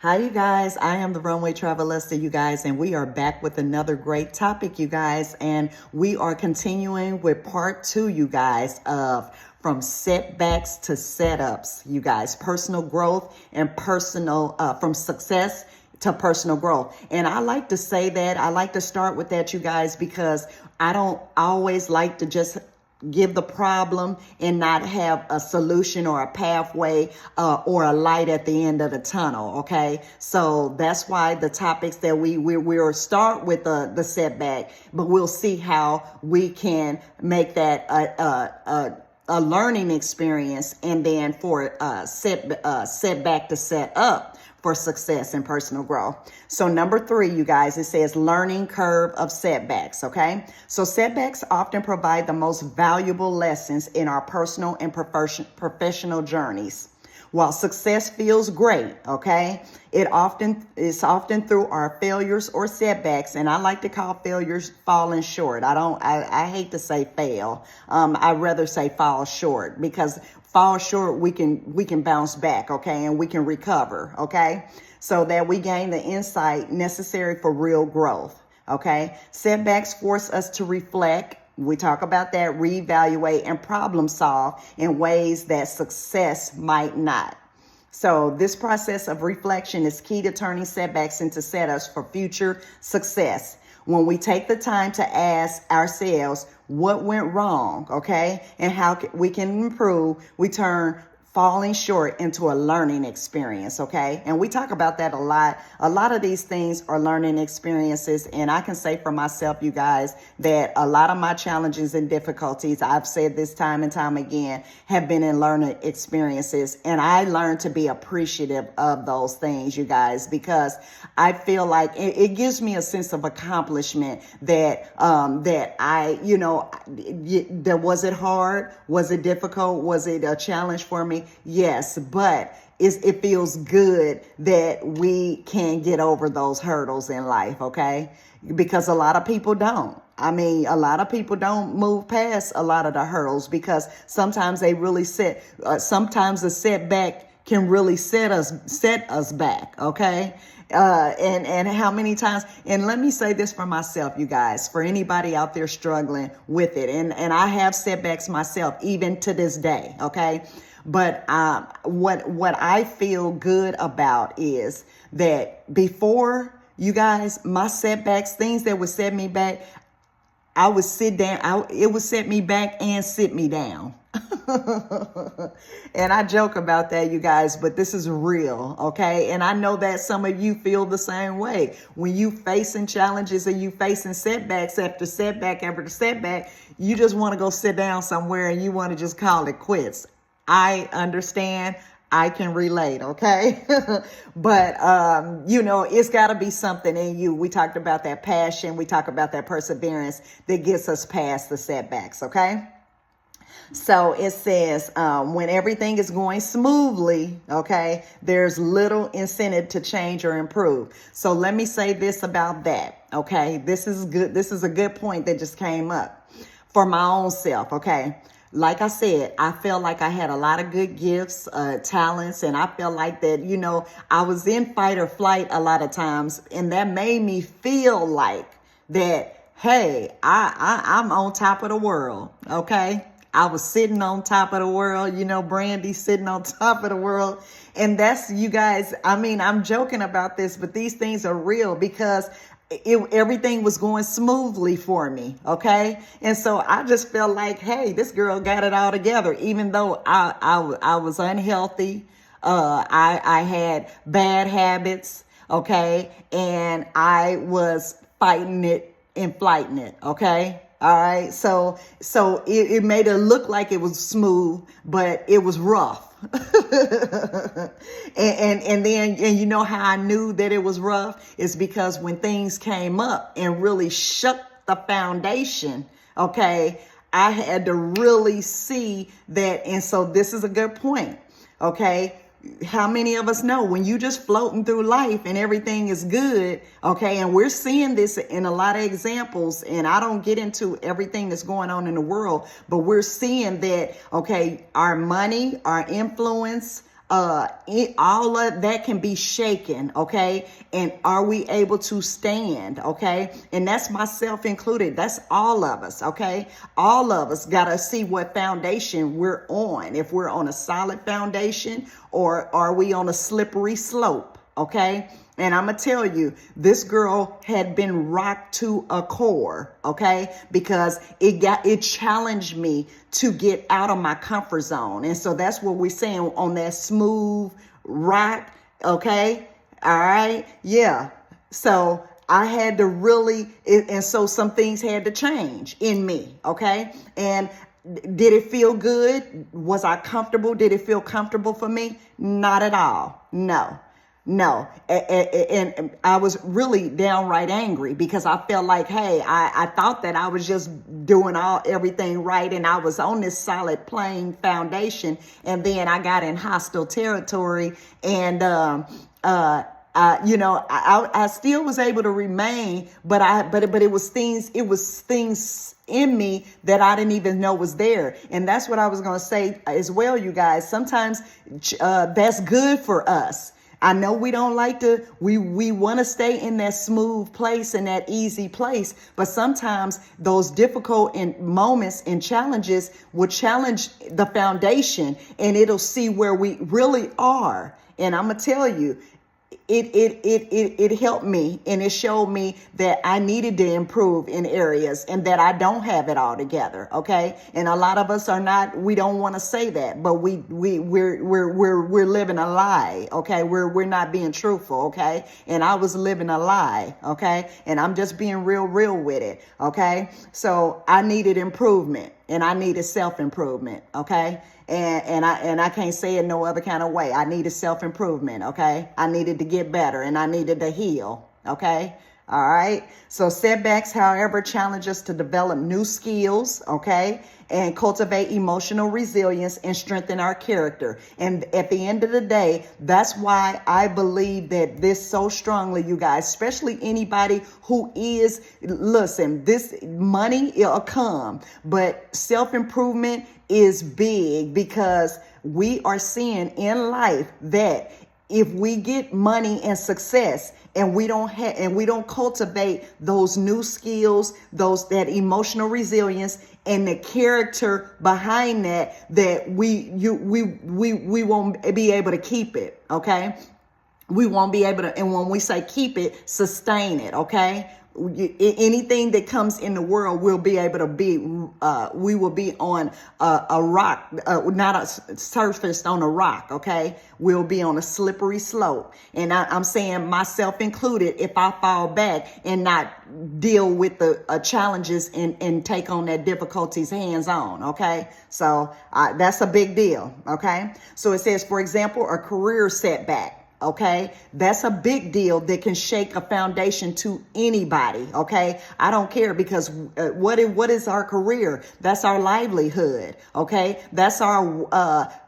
Hi, you guys. I am the Runway Travelista, you guys, and we are back with another great topic, you guys. And we are continuing with part 2, you guys, of from setbacks to setups, you guys, personal growth and from success to personal growth. And I like to say that, I like to start with that, you guys, because I don't always like to just give the problem and not have a solution or a pathway or a light at the end of the tunnel. Okay, so that's why the topics that we'll start with the setback, but we'll see how we can make that a learning experience, and then for setback to set up for success and personal growth. So number 3, you guys, it says learning curve of setbacks. Okay, so setbacks often provide the most valuable lessons in our personal and professional journeys. While success feels great, okay, it's often through our failures or setbacks, and I like to call failures falling short. I hate to say fail. I'd rather say fall short, because fall short, we can bounce back, okay, and we can recover, okay, so that we gain the insight necessary for real growth. Okay, setbacks force us to reflect. We talk about that, reevaluate, and problem solve in ways that success might not. So this process of reflection is key to turning setbacks into setups for future success. When we take the time to ask ourselves what went wrong, okay, and how we can improve, we turn falling short into a learning experience, okay? And we talk about that a lot. A lot of these things are learning experiences, and I can say for myself, you guys, that a lot of my challenges and difficulties, I've said this time and time again, have been in learning experiences, and I learned to be appreciative of those things, you guys, because I feel like it gives me a sense of accomplishment that that was it hard? Was it difficult? Was it a challenge for me? Yes, but it feels good that we can get over those hurdles in life, okay? Because a lot of people don't. I mean, a lot of people don't move past a lot of the hurdles, because sometimes they really sometimes the setback can really set us back, okay? And how many times, and let me say this for myself, you guys, for anybody out there struggling with it, and I have setbacks myself, even to this day, okay? But what I feel good about is that before, you guys, my setbacks, things that would set me back, I would sit down. It would set me back and sit me down. And I joke about that, you guys, but this is real, okay? And I know that some of you feel the same way. When you facing challenges and you facing setbacks after setback after setback, you just want to go sit down somewhere and you want to just call it quits. I understand. I can relate, okay? But, it's got to be something in you. We talked about that passion. We talk about that perseverance that gets us past the setbacks, okay? So it says, when everything is going smoothly, okay, there's little incentive to change or improve. So let me say this about that, okay? This is good. This is a good point that just came up for my own self, okay? Like I said, I felt like I had a lot of good gifts, talents, and I felt like that, I was in fight or flight a lot of times, and that made me feel like that, hey, I'm on top of the world, okay? I was sitting on top of the world, Brandy sitting on top of the world. And that's, you guys, I mean, I'm joking about this, but these things are real, because everything was going smoothly for me, okay? And so I just felt like, hey, this girl got it all together, even though I was unhealthy. I had bad habits, okay? And I was fighting it and flighting it, okay? All right. So it made it look like it was smooth, but it was rough. and then you know how I knew that it was rough is because when things came up and really shook the foundation, okay, I had to really see that. And so this is a good point. Okay. How many of us know when you just floating through life and everything is good, okay, and we're seeing this in a lot of examples, and I don't get into everything that's going on in the world, but we're seeing that, okay, our money, our influence, all of that can be shaken, okay? And are we able to stand, okay? And that's myself included. That's all of us, okay? All of us got to see what foundation we're on. If we're on a solid foundation or are we on a slippery slope, okay? And I'm going to tell you, this girl had been rocked to a core, okay? Because it challenged me to get out of my comfort zone. And so that's what we're saying on that smooth rock, okay? All right? Yeah. So I had to really, and so some things had to change in me, okay? And did it feel good? Was I comfortable? Did it feel comfortable for me? Not at all. No. And I was really downright angry because I felt like, hey, I thought that I was just doing everything right and I was on this solid plain foundation, and then I got in hostile territory, and I still was able to remain, but it was things in me that I didn't even know was there. And that's what I was going to say as well, you guys. Sometimes that's good for us. I know we don't like to, we want to stay in that smooth place and that easy place, but sometimes those difficult moments and challenges will challenge the foundation, and it'll see where we really are. And I'm going to tell you, it helped me, and it showed me that I needed to improve in areas and that I don't have it all together. Okay. And a lot of us we don't want to say that, but we're living a lie. Okay. We're not being truthful. Okay. And I was living a lie. Okay. And I'm just being real with it. Okay. So I needed improvement, and I needed self-improvement. Okay. And I can't say it no other kind of way. I needed self-improvement, okay? I needed to get better, and I needed to heal, okay? All right? So setbacks, however, challenge us to develop new skills, okay? And cultivate emotional resilience and strengthen our character. And at the end of the day, that's why I believe that this so strongly, you guys, especially anybody who listen, this money, it'll come, but self-improvement is big, because we are seeing in life that if we get money and success and we don't cultivate those new skills, that emotional resilience and the character behind that we won't be able to keep it. Okay. We won't be able to. And when we say keep it, sustain it. Okay. Anything that comes in the world will be able to be, we will be on a rock, not surfaced on a rock, okay? We'll be on a slippery slope. And I'm saying, myself included, if I fall back and not deal with the challenges and take on that difficulties hands on, okay? So that's a big deal, okay? So it says, for example, a career setback. Okay, that's a big deal that can shake a foundation to anybody. Okay, I don't care, because what is our career? That's our livelihood. Okay, that's our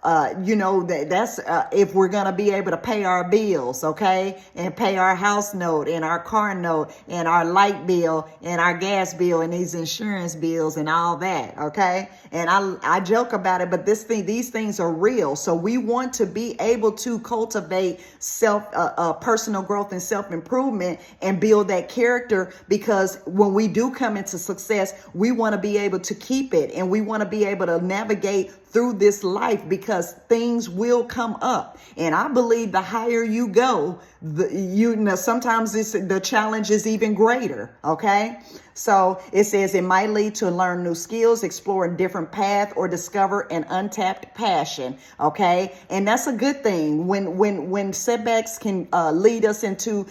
that's if we're gonna be able to pay our bills. Okay, and pay our house note and our car note and our light bill and our gas bill and these insurance bills and all that. Okay, and I joke about it, but these things are real. So we want to be able to cultivate personal growth and self-improvement and build that character, because when we do come into success, we want to be able to keep it, and we want to be able to navigate through this life, because things will come up. And I believe the higher you go, sometimes the challenge is even greater. Okay. So it says it might lead to learn new skills, explore a different path, or discover an untapped passion. Okay. And that's a good thing when setbacks can lead us into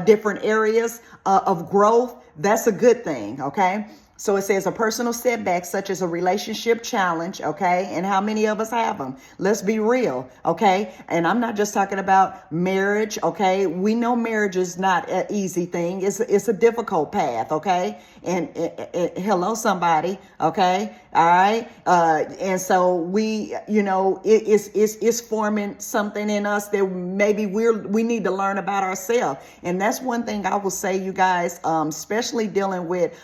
different areas of growth. That's a good thing. Okay. So it says a personal setback, such as a relationship challenge, okay? And how many of us have them? Let's be real, okay? And I'm not just talking about marriage, okay? We know marriage is not an easy thing. It's a difficult path, okay? And hello, somebody, okay? All right? And so it's forming something in us that maybe we need to learn about ourselves. And that's one thing I will say, you guys, especially dealing with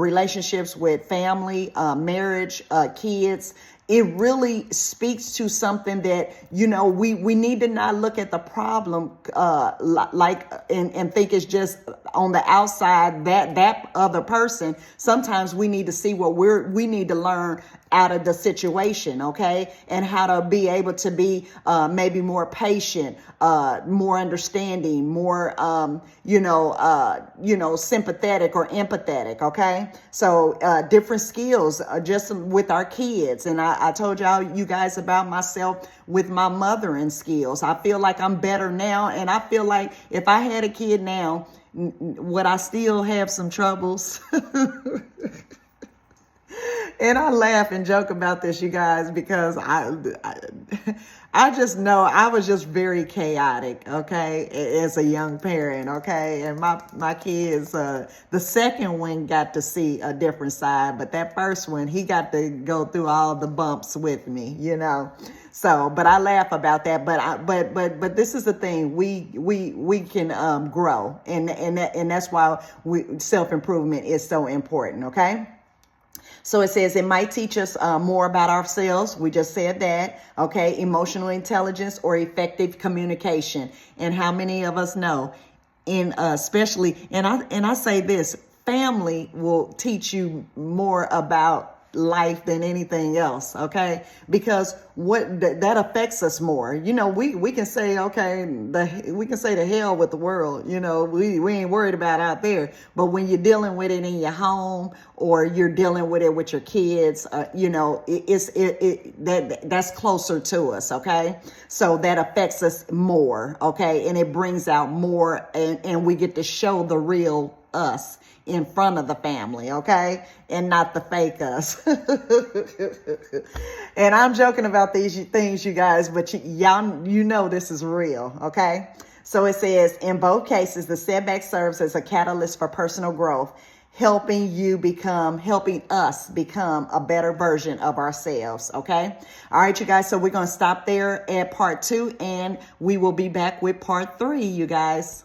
relationships with family, marriage, kids. It really speaks to something that, you know, we need to not look at the problem and think it's just on the outside, that other person. Sometimes we need to see what we need to learn out of the situation, okay? And how to be able to be maybe more patient, more understanding, more sympathetic or empathetic, okay? So different skills just with our kids. And I told you guys about myself with my mothering skills. I feel like I'm better now, and I feel like if I had a kid now, would I still have some troubles? And I laugh and joke about this, you guys, because I just know I was just very chaotic, okay, as a young parent, okay? And my kids, the second one got to see a different side, but that first one, he got to go through all the bumps with me, you know? So, but I laugh about that, but this is the thing, we can grow, and that's why self-improvement is so important, okay? So it says it might teach us more about ourselves. We just said that. Okay. Emotional intelligence or effective communication. And how many of us know, especially, and I say this, family will teach you more about life than anything else, okay? Because that affects us more. You know, we can say, okay, we can say to hell with the world, you know, we ain't worried about out there. But when you're dealing with it in your home, or you're dealing with it with your kids, you know, that's closer to us, okay? So that affects us more, okay? And it brings out more, and we get to show the real us in front of the family, okay? And not the fake us. And I'm joking about these things, you guys, but y'all, you know this is real, okay? So it says, in both cases, the setback serves as a catalyst for personal growth, helping us become a better version of ourselves, okay? All right, you guys, so we're going to stop there at part 2, and we will be back with part 3, you guys.